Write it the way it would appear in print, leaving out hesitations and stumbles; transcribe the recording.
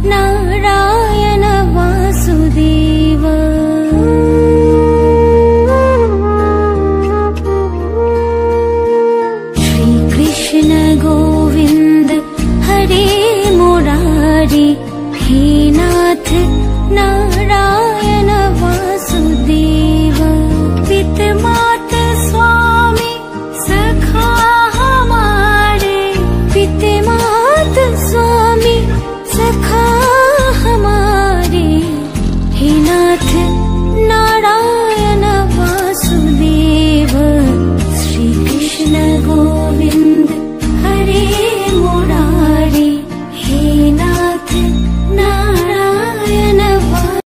नारायण वासुदेव। श्री कृष्ण गोविंद हरे मुरारी, हे नाथ नारायण वासुदेव। पित मात स्वामी सखा हमारे, पित मात स्वामी सखा हमारे, हे नाथ